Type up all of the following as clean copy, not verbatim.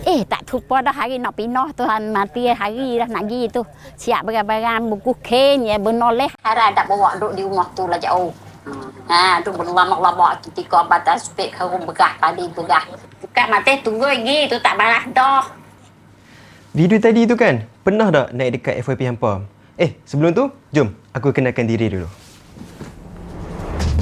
Tak lupa dah hari nak pindah tu mati hari dah nak pergi tu. Siap barang-barang buku ken ya benoleh. Harap tak bawa duduk di rumah tu lah jauh. Tu berlama-lama ketika batas spek harum begah padi begah. Bukan mati tunggu lagi tu tak balas dah. Video tadi tu kan, pernah tak naik dekat FYP hampa? Sebelum tu, jom aku kenalkan diri dulu.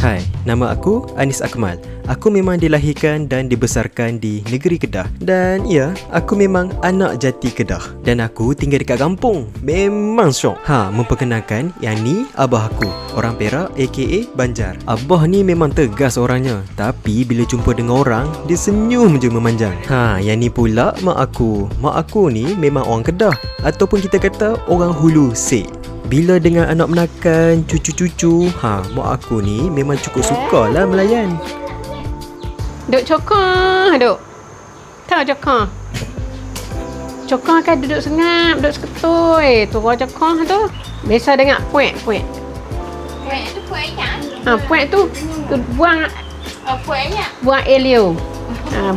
Hai, nama aku Anis Akmal. Aku memang dilahirkan dan dibesarkan di negeri Kedah. Dan ya, aku memang anak jati Kedah. Dan aku tinggal dekat kampung. Memang syok. Memperkenalkan, yang ni abah aku. Orang Perak aka Banjar. Abah ni memang tegas orangnya. Tapi bila jumpa dengan orang, dia senyum je memanjang. Yang ni pula mak aku. Mak aku ni memang orang Kedah. Ataupun kita kata orang Hulu Sek. Bila dengan anak menakan, cucu-cucu, mak aku ni memang cukup sukalah melayan. Duk cokor, duk. Tahu cokor? Cokor kan duduk sengap, duduk seketui. Tu orang cokor tu. Biasa dengar puek. Puek tu puek yang? Puek tu buang Pueknya? buang elio.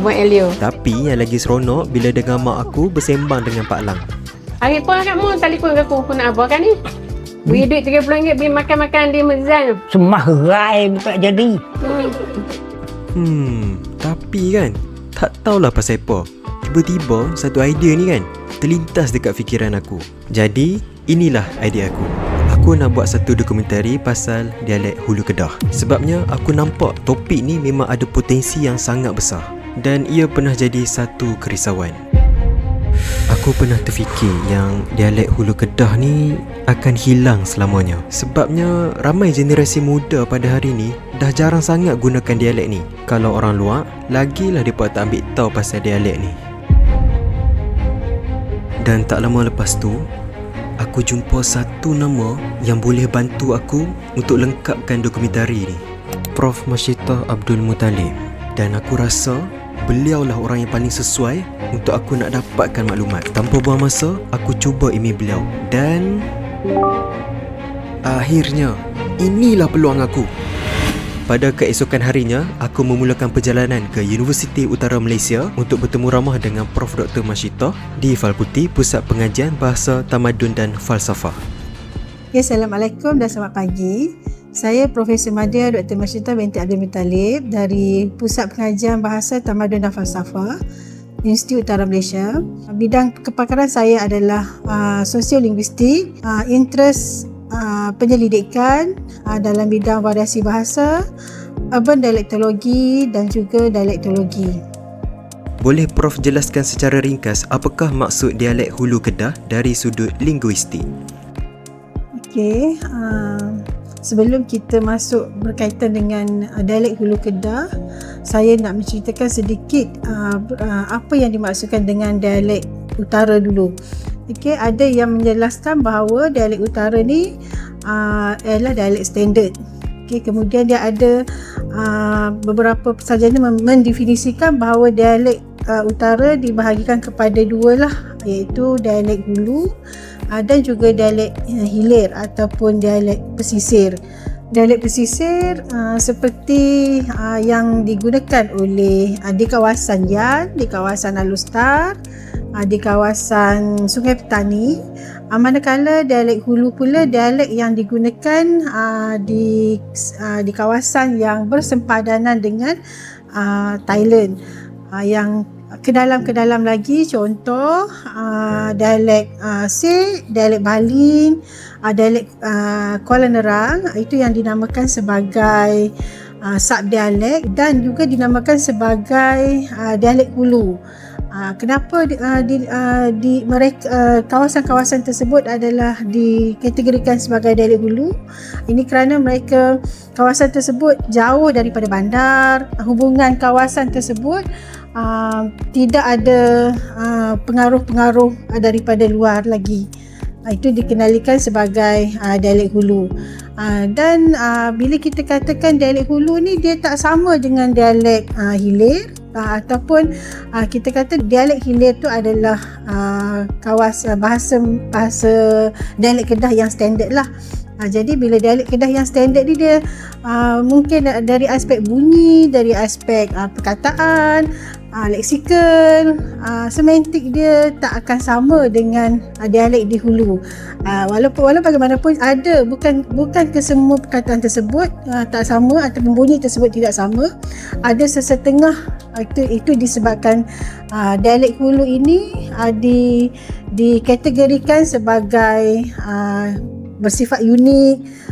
Buang elio. Tapi yang lagi seronok bila dengan mak aku bersembang dengan Pak Lang. Hari pun kamu telefon ke aku nak apa kan ni? Beri duit RM30 beli makan-makan di Mezan. Semarai tak jadi. Tapi kan, tak tahulah pasal apa. Tiba-tiba satu idea ni kan terlintas dekat fikiran aku. Jadi, inilah idea aku. Aku nak buat satu dokumentari pasal dialek Hulu Kedah. Sebabnya aku nampak topik ni memang ada potensi yang sangat besar. Dan ia pernah jadi satu kerisauan. Aku pernah terfikir yang dialek Hulu Kedah ni akan hilang selamanya. Sebabnya ramai generasi muda pada hari ni dah jarang sangat gunakan dialek ni. Kalau orang luar, lagilah mereka tak ambil tahu pasal dialek ni. Dan tak lama lepas tu, aku jumpa satu nama yang boleh bantu aku untuk lengkapkan dokumentari ni. Prof Masyidah Abdul Muttalib. Dan aku rasa beliaulah orang yang paling sesuai untuk aku nak dapatkan maklumat. Tanpa buang masa, aku cuba email beliau. Dan akhirnya, inilah peluang aku. Pada keesokan harinya, aku memulakan perjalanan ke Universiti Utara Malaysia untuk bertemu ramah dengan Prof Dr. Masyidah di Fakulti Pusat Pengajian Bahasa Tamadun dan Falsafah. Assalamualaikum dan selamat pagi. Saya Profesor Madya Dr. Masyidah binti Abdul Muttalib dari Pusat Pengajian Bahasa Tamadun dan Falsafah, Universiti Utara Malaysia. Bidang kepakaran saya adalah sosiolinguistik, interest penyelidikan dalam bidang variasi bahasa, urban dialektologi dan juga dialektologi. Boleh Prof jelaskan secara ringkas apakah maksud dialek Hulu Kedah dari sudut linguistik? Okey, sebelum kita masuk berkaitan dengan dialek Hulu Kedah, saya nak menceritakan sedikit apa yang dimaksudkan dengan dialek utara dulu. Okey, ada yang menjelaskan bahawa dialek utara ni ialah dialek standard. Okey, kemudian dia ada beberapa sarjana mendefinisikan bahawa dialek utara dibahagikan kepada dua lah, iaitu dialek Hulu dan juga dialek hilir ataupun dialek pesisir. Dialek pesisir seperti yang digunakan oleh di kawasan Yan, di kawasan Alustar, di kawasan Sungai Petani. Manakala dialek Hulu pula dialek yang digunakan di kawasan yang bersempadanan dengan Thailand. Yang ke dalam lagi, contoh dialek Sek, dialek Baling, dialek Kuala Nerang, itu yang dinamakan sebagai subdialek dan juga dinamakan sebagai dialek Hulu. Kenapa di mereka kawasan-kawasan tersebut adalah dikategorikan sebagai dialek Hulu? Ini kerana mereka kawasan tersebut jauh daripada bandar, hubungan kawasan tersebut tidak ada pengaruh-pengaruh daripada luar lagi. Itu dikenalikan sebagai dialek Hulu. Dan bila kita katakan dialek Hulu ni, dia tak sama dengan dialek hilir, ataupun kita kata dialek hilir tu adalah kawasan bahasa dialek Kedah yang standard lah. Jadi bila dialek Kedah yang standard ni, dia mungkin dari aspek bunyi, dari aspek perkataan, leksikal, semantik dia tak akan sama dengan dialek di Hulu. Walaupun bagaimanapun ada, bukan kesemua perkataan tersebut tak sama atau bunyi tersebut tidak sama. Ada sesetengah itu disebabkan dialek Hulu ini dikategorikan sebagai bersifat unik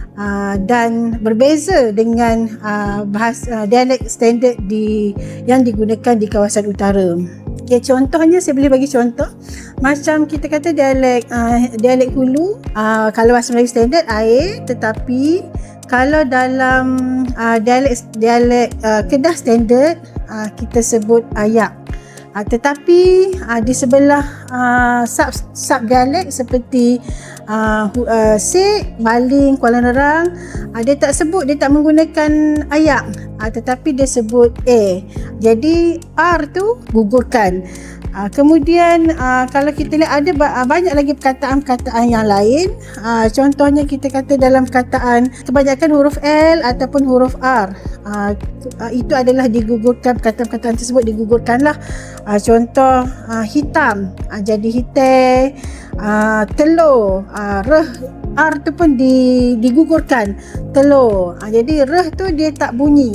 dan berbeza dengan dialek standard yang digunakan di kawasan utara. Okay, contohnya saya boleh bagi contoh macam kita kata dialek Hulu, kalau bahasa Melayu standard air, tetapi kalau dalam dialek Kedah standard kita sebut ayak. Tetapi di sebelah sub dialek seperti Sek, Baling, Kuala Nerang, dia tak menggunakan ayak, tetapi dia sebut jadi R tu gugurkan. Kemudian kalau kita lihat ada banyak lagi perkataan-perkataan yang lain. Contohnya kita kata dalam perkataan kebanyakan huruf L ataupun huruf R, itu adalah digugurkan, perkataan-perkataan tersebut digugurkanlah. Contoh hitam jadi hitai, telur, reh, R tu pun digugurkan, telur. Jadi reh tu dia tak bunyi.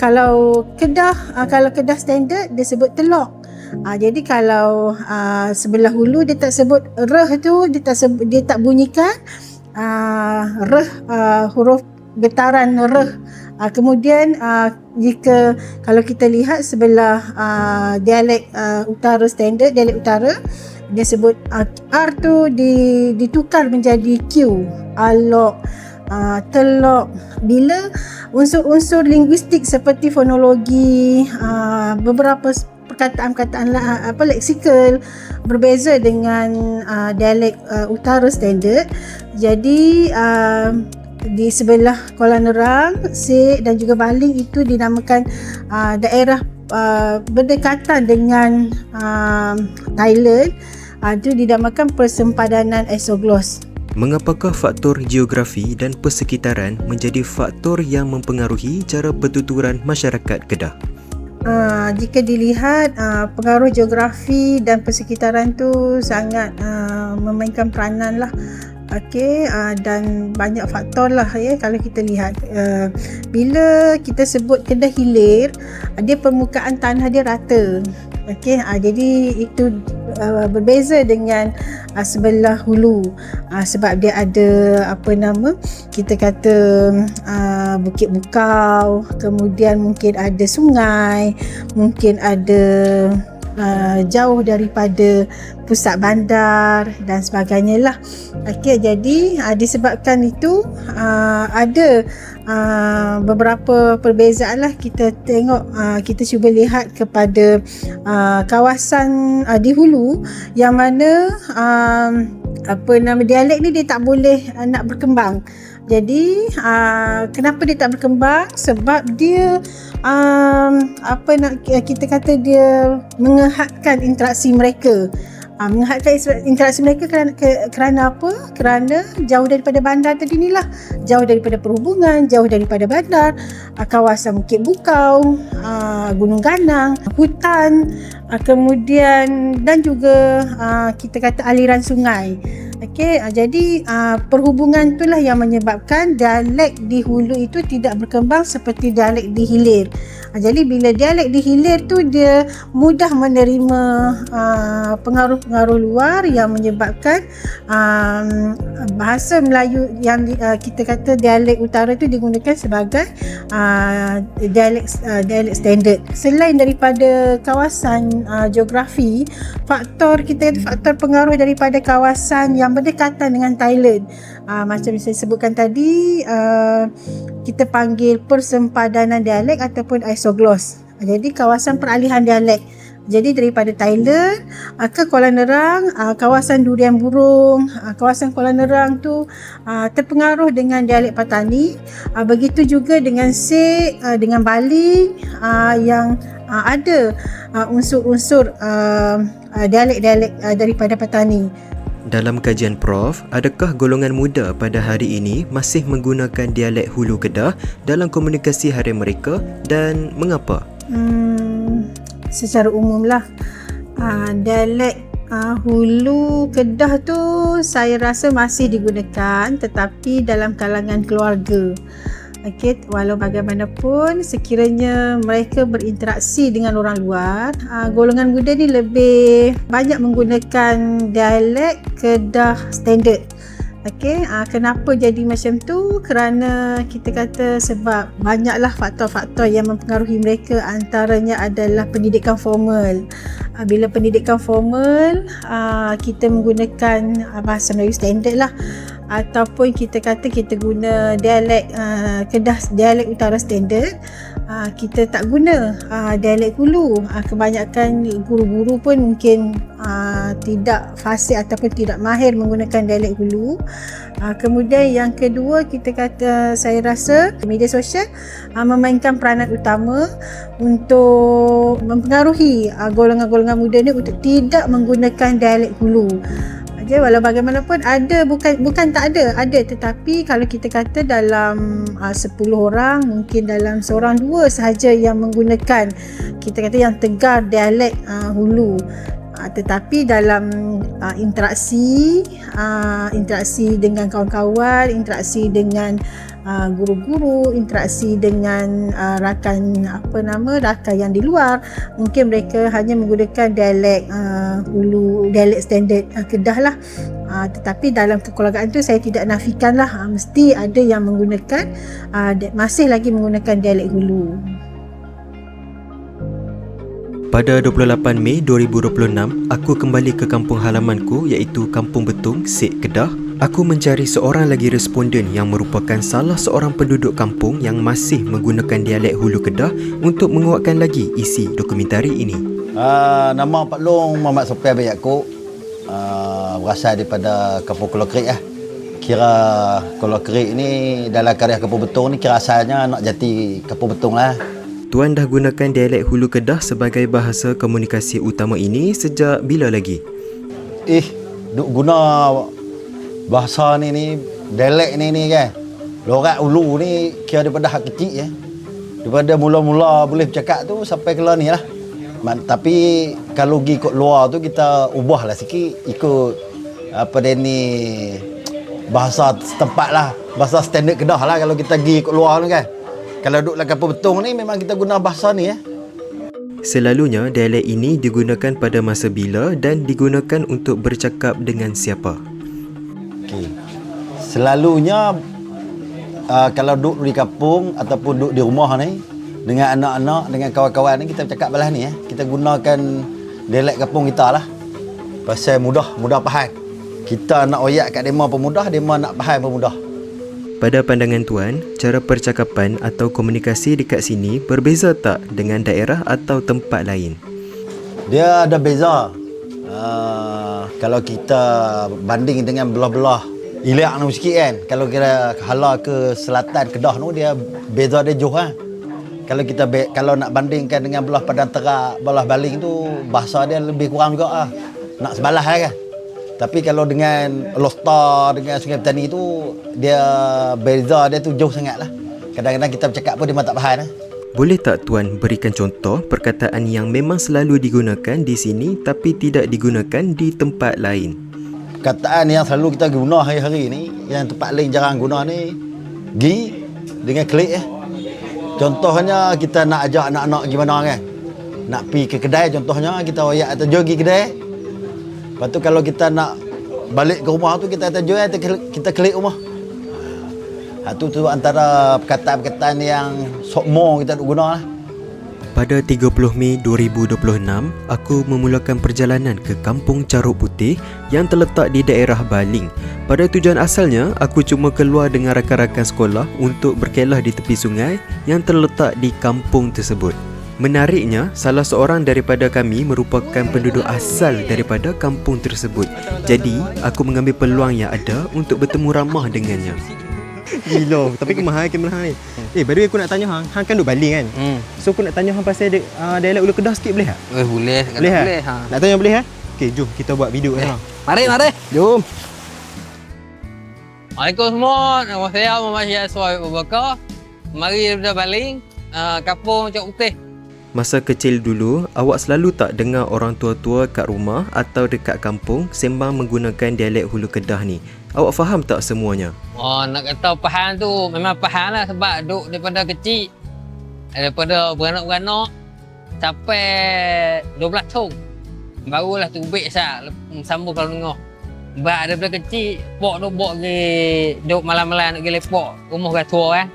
Kalau Kedah standard dia sebut telok. Jadi kalau sebelah Hulu dia tak sebut reh tu, dia tak bunyikan reh, huruf getaran reh. Kemudian jika kalau kita lihat sebelah dialek utara standard, dialek utara, dia sebut R tu ditukar menjadi Q, alok, telok. Bila unsur-unsur linguistik seperti fonologi, beberapa perkataan-perkataan leksikal berbeza dengan dialek utara standard. Jadi di sebelah Kuala Nerang, Sek dan juga Baling itu dinamakan daerah berdekatan dengan Thailand, itu dinamakan persempadanan isoglos. Mengapakah faktor geografi dan persekitaran menjadi faktor yang mempengaruhi cara pertuturan masyarakat Kedah? Jika dilihat pengaruh geografi dan persekitaran tu sangat memainkan peranan lah. Okey, dan banyak faktor lah ya. Kalau kita lihat bila kita sebut Kedah Hilir, dia permukaan tanah dia rata. Okey, jadi itu berbeza dengan sebelah Hulu, sebab dia ada kita kata Bukit Bukau, kemudian mungkin ada sungai, mungkin ada jauh daripada pusat bandar dan sebagainya lah. Okey, jadi disebabkan itu ada beberapa perbezaan lah. Kita tengok, kita cuba lihat kepada kawasan di Hulu yang mana dialek ni dia tak boleh nak berkembang. Jadi kenapa dia tak berkembang? Sebab dia kita kata dia menghadkan interaksi mereka. Menghadkan interaksi mereka kerana apa? Kerana jauh daripada bandar tadi ni lah. Jauh daripada perhubungan, jauh daripada bandar, kawasan Bukit Bukau, Gunung Ganang, hutan, kemudian dan juga kita kata aliran sungai. Okey, jadi perhubungan itulah yang menyebabkan dialek di Hulu itu tidak berkembang seperti dialek di Hilir. Jadi bila dialek di Hilir tu dia mudah menerima pengaruh-pengaruh luar yang menyebabkan bahasa Melayu yang kita kata dialek utara tu digunakan sebagai dialek standard. Selain daripada kawasan geografi, faktor pengaruh daripada kawasan yang berdekatan dengan Thailand, macam saya sebutkan tadi, kita panggil persempadanan dialek ataupun isoglos. Jadi kawasan peralihan dialek. Jadi daripada Thailand ke Kuala Nerang, kawasan Durian Burung, kawasan Kuala Nerang tu terpengaruh dengan dialek Patani. Begitu juga dengan Sek, dengan Baling, yang ada unsur-unsur dialek-dialek daripada Patani. Dalam kajian Prof, adakah golongan muda pada hari ini masih menggunakan dialek Hulu Kedah dalam komunikasi harian mereka dan mengapa? secara umum lah. Dialek Hulu Kedah tu saya rasa masih digunakan, tetapi dalam kalangan keluarga. Okey, walau bagaimanapun sekiranya mereka berinteraksi dengan orang luar, golongan muda ni lebih banyak menggunakan dialek Kedah standard. Okey, kenapa jadi macam tu? Kerana kita kata sebab banyaklah faktor-faktor yang mempengaruhi mereka, antaranya adalah pendidikan formal. Bila pendidikan formal, kita menggunakan bahasa Melayu standard lah, ataupun kita kata kita guna dialek Kedah, dialek utara standard, kita tak guna dialek Hulu. Kebanyakan guru-guru pun mungkin tidak fasih ataupun tidak mahir menggunakan dialek Hulu. Kemudian yang kedua, kita kata saya rasa media sosial memainkan peranan utama untuk mempengaruhi golongan-golongan muda ni untuk tidak menggunakan dialek Hulu. Okay, walau bagaimanapun ada, bukan tak ada, tetapi kalau kita kata dalam 10 orang, mungkin dalam seorang dua sahaja yang menggunakan, kita kata yang tegar dialek Hulu. Tetapi dalam interaksi dengan kawan-kawan, interaksi dengan guru-guru, interaksi dengan rakan yang di luar, mungkin mereka hanya menggunakan dialek Hulu, dialek standard Kedah lah. Tetapi dalam kekeluargaan tu saya tidak nafikan lah, mesti ada yang menggunakan masih lagi menggunakan dialek Hulu. Pada 28 Mei 2026, aku kembali ke kampung halamanku iaitu Kampung Betung, Sek, Kedah. Aku mencari seorang lagi responden yang merupakan salah seorang penduduk kampung yang masih menggunakan dialek Hulu Kedah untuk menguatkan lagi isi dokumentari ini. Nama Pak Long Muhammad Sofian bin Yaakob, berasal daripada Kampung Kuala Kerik . Kira Kuala Kerik ni dalam karya Kampung Betung ni kira asalnya anak jati Kampung Betung lah. Tuan dah gunakan dialek Hulu Kedah sebagai bahasa komunikasi utama ini sejak bila lagi? Duk guna bahasa ni dialek ni kan. Lorat Hulu ni kira daripada hak kecil ya. Daripada mula-mula boleh bercakap tu sampai ke ni lah. Tapi kalau pergi ikut luar tu kita ubah lah sikit ikut bahasa setempat lah. Bahasa standard Kedah lah kalau kita pergi ikut luar tu kan. Kalau duduk dalam Kampung Betung ni memang kita guna bahasa ni ya. Selalunya dialek ini digunakan pada masa bila dan digunakan untuk bercakap dengan siapa? Okey. Selalunya kalau duduk di kampung ataupun duduk di rumah ni dengan anak-anak, dengan kawan-kawan ni kita bercakap belah ni ya. Kita gunakan dialek kampung kita lah. Pasal mudah faham. Kita nak oyak kat dema pun mudah, dema nak faham pun mudah. Pada pandangan tuan, cara percakapan atau komunikasi dekat sini berbeza tak dengan daerah atau tempat lain? Dia ada beza. Kalau kita banding dengan belah-belah Iliak ni sikit kan. Kalau kira hala ke selatan Kedah tu dia beza dia jauh kan. Kalau nak bandingkan dengan belah Padang Terak, belah Baling tu bahasa dia lebih kurang juga nak sebalah kan. Tapi kalau dengan Lostar, dengan Sungai Petani tu dia beza dia tu jauh sangat lah. Kadang-kadang kita bercakap pun dia memang tak faham . Boleh tak tuan berikan contoh perkataan yang memang selalu digunakan di sini tapi tidak digunakan di tempat lain? Perkataan yang selalu kita guna hari-hari ni, yang tempat lain jarang guna ni, gi dengan klik . Contohnya kita nak ajak anak-anak gimana kan. Nak pergi ke kedai contohnya kita wayak atau pergi kedai. Lepas tu kalau kita nak balik ke rumah tu kita kata jual, kita klik rumah. Itu tu antara perkataan-perkataan yang sokmo kita guna lah. Pada 30 Mei 2026, aku memulakan perjalanan ke Kampung Caruk Putih yang terletak di daerah Baling. Pada tujuan asalnya, aku cuma keluar dengan rakan-rakan sekolah untuk berkelah di tepi sungai yang terletak di kampung tersebut. Menariknya, salah seorang daripada kami merupakan penduduk asal daripada kampung tersebut. Jadi, aku mengambil peluang yang ada untuk bertemu ramah dengannya. Gila, tapi kemahal ni. By the way aku nak tanya hang kan duk Baling kan? So aku nak tanya hang pasal dialek Hulu Kedah sikit boleh tak? Boleh. Boleh. Nak tanya boleh Okey, jom kita buat video kan. Mari. Jom. Assalamualaikum semua. Nama saya Muhammad Syed Suhaib Abu Bakar. Mari daripada Baling, kampung Caruk Putih. Masa kecil dulu, awak selalu tak dengar orang tua-tua kat rumah atau dekat kampung sembang menggunakan dialek Hulu Kedah ni? Awak faham tak semuanya? Oh, nak kata faham tu memang faham lah sebab duk daripada kecil. Daripada beranak-beranak sampai 12 tahun. Barulah tubik sambung kalau dengar. Sebab daripada kecil, pok tu bawa pergi duk malam-malam nak pergi lepok rumah orang tua kan.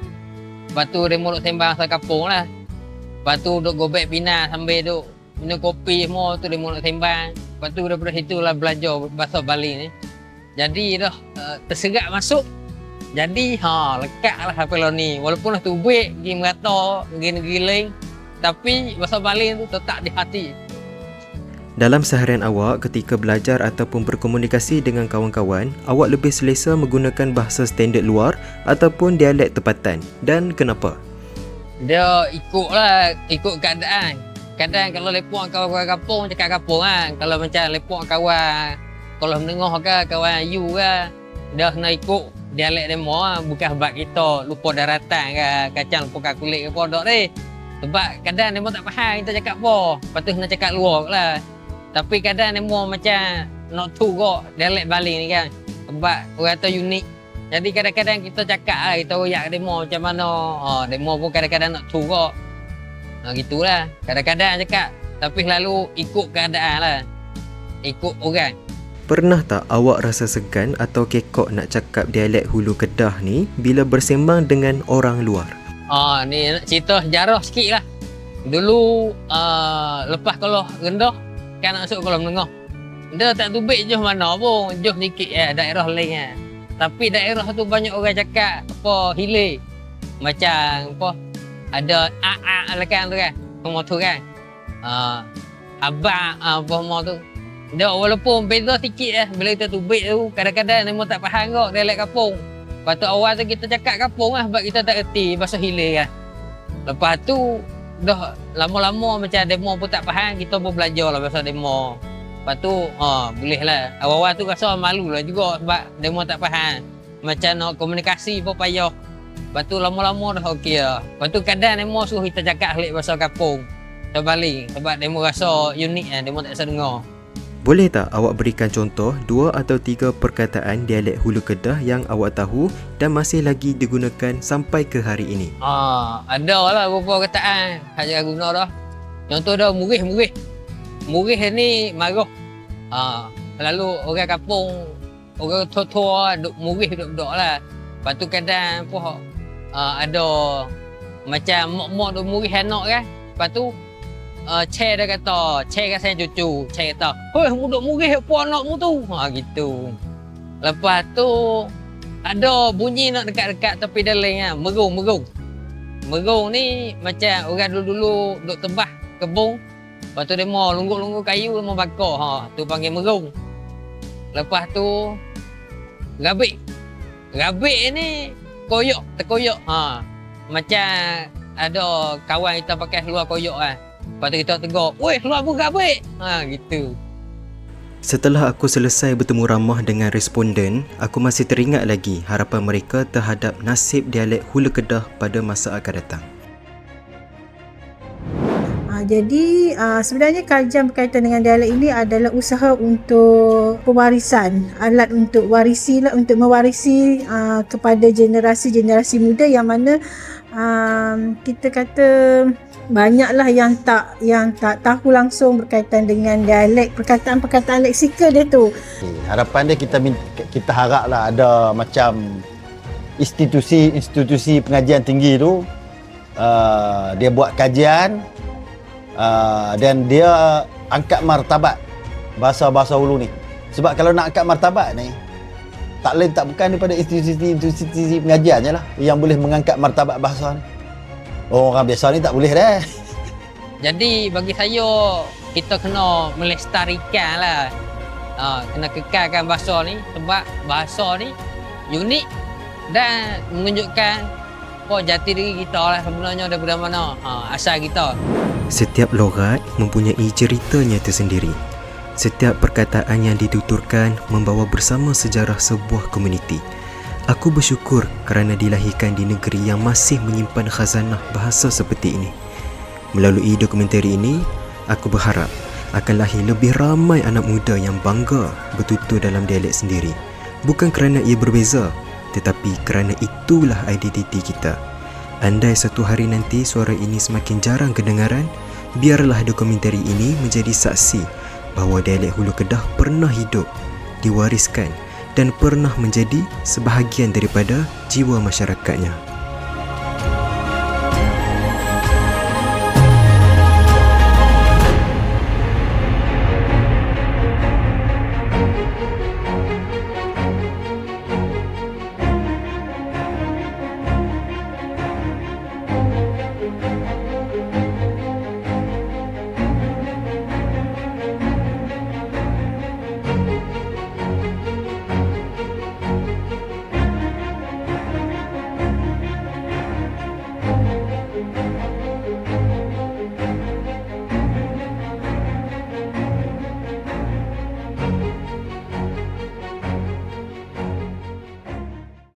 Lepas tu dia duk sembang pasal kampung lah. Lepas tu duk gobek pina sambil duk minum kopi semua tu dia nak sembang. Lepas tu daripada situ lah belajar bahasa Bali ni. Jadi dah terserak masuk. Jadi lekat lah sampai lah ni. Walaupun dah tubik pergi merata, pergi negeri lain. Tapi bahasa Bali tu tetap di hati. Dalam seharian awak ketika belajar ataupun berkomunikasi dengan kawan-kawan, awak lebih selesa menggunakan bahasa standard luar ataupun dialek tempatan, dan kenapa? Dia ikut keadaan. Kadang kalau lepok kawan-kawan kampung cakap kampung kan. Kalau macam lepok kawan kalau menengah ke kawan you ke, dia kena ikut dialek demo lah. Bukan sebab kita lupa daratan ke, kacang lupa kulit ke podok ni. Sebab kadang demo tak faham kita cakap apa. Lepas tu kena cakap luar lah. Tapi kadang demo macam nak tu kok dialek Bali ni kan. Sebab orang tu unik. Jadi kadang-kadang kita cakap lah, kita royak demo macam mana. Demo pun kadang-kadang nak tu kok. Gitulah. Kadang-kadang cakap. Tapi selalu ikut keadaan lah. Ikut orang. Pernah tak awak rasa segan atau kekok nak cakap dialek Hulu Kedah ni bila bersembang dengan orang luar? Ni nak cerita sejarah sikit lah. Dulu lepas kalau rendah kan nak masuk kolam menengah. Dia tak tubik jauh mana pun. Jauh sikit daerah lain kan. Tapi daerah tu banyak orang cakap apa hilir. Macam apa ada lah kan tu kan. Semua tu kan. Abang apa semua tu. Dia walaupun beza sikit lah. Bila kita tubik tu kadang-kadang memang tak faham kok dialek kampung. Lepas tu awal tu kita cakap kampung lah sebab kita tak erti bahasa hilir kan. Lepas tu dah lama-lama macam demo pun tak faham, kita pun belajar lah bahasa demo. Lepas tu boleh lah. Awal-awal tu rasa malu lah juga sebab demo tak faham. Macam nak komunikasi pun payah. Lepas tu lama-lama dah okey lah. Lepas tu kadang demo suruh kita cakap halik bahasa kampung. Bahasa Bali. Sebab demo rasa unik kan, demo tak bisa dengar. Boleh tak awak berikan contoh 2 atau 3 perkataan dialek Hulu Kedah yang awak tahu dan masih lagi digunakan sampai ke hari ini? Ada lah beberapa perkataan hanya guna dah. Contoh dah murih. Murih ni marah. Lalu orang kampung, orang tua-tua duk murih duk lah. Lepas tu kadang apa ada macam mak-mak duk murih anak kan. Lepas tu Cik dia kata, Cik kan saya cucu. Cik kata, "Hoi, duk murih apa anakmu tu?" Gitu. Lepas tu ada bunyi nak dekat-dekat tepi dalam kan, merung. Merung ni macam orang dulu-dulu duk tebah kebun. Lepas tu dia mau lungguk-lungguk kayu mau bakar. Tu panggil merung. Lepas tu rabik. Rabik ni terkoyok. Macam ada kawan kita pakai seluar koyok kan. Lepas tu kita tegur, "Weh, keluar pun rabik." Gitu. Setelah aku selesai bertemu ramah dengan responden, aku masih teringat lagi harapan mereka terhadap nasib dialek Hulu Kedah pada masa akan datang. Jadi sebenarnya kajian berkaitan dengan dialek ini adalah usaha untuk pewarisan, alat untuk mewarisi kepada generasi-generasi muda yang mana kita kata banyaklah yang tak tahu langsung berkaitan dengan dialek, perkataan-perkataan leksikal dia tu. Harapan dia kita haraplah ada macam institusi pengajian tinggi tu dia buat kajian dan dia angkat martabat bahasa-bahasa Hulu ni. Sebab kalau nak angkat martabat ni tak lain tak bukan daripada institusi pengajian je lah yang boleh mengangkat martabat bahasa ni. Orang biasa ni tak boleh dah. Jadi bagi saya kita kena melestarikan lah. Kena kekalkan bahasa ni sebab bahasa ni unik dan menunjukkan jati diri kita lah sebenarnya daripada mana asal kita. Setiap logat mempunyai ceritanya tersendiri. Setiap perkataan yang dituturkan membawa bersama sejarah sebuah komuniti. Aku bersyukur kerana dilahirkan di negeri yang masih menyimpan khazanah bahasa seperti ini. Melalui dokumentari ini, aku berharap akan lahir lebih ramai anak muda yang bangga bertutur dalam dialek sendiri. Bukan kerana ia berbeza, tetapi kerana itulah identiti kita. Andai satu hari nanti suara ini semakin jarang kedengaran, biarlah dokumentari ini menjadi saksi bahawa dialek Hulu Kedah pernah hidup, diwariskan dan pernah menjadi sebahagian daripada jiwa masyarakatnya.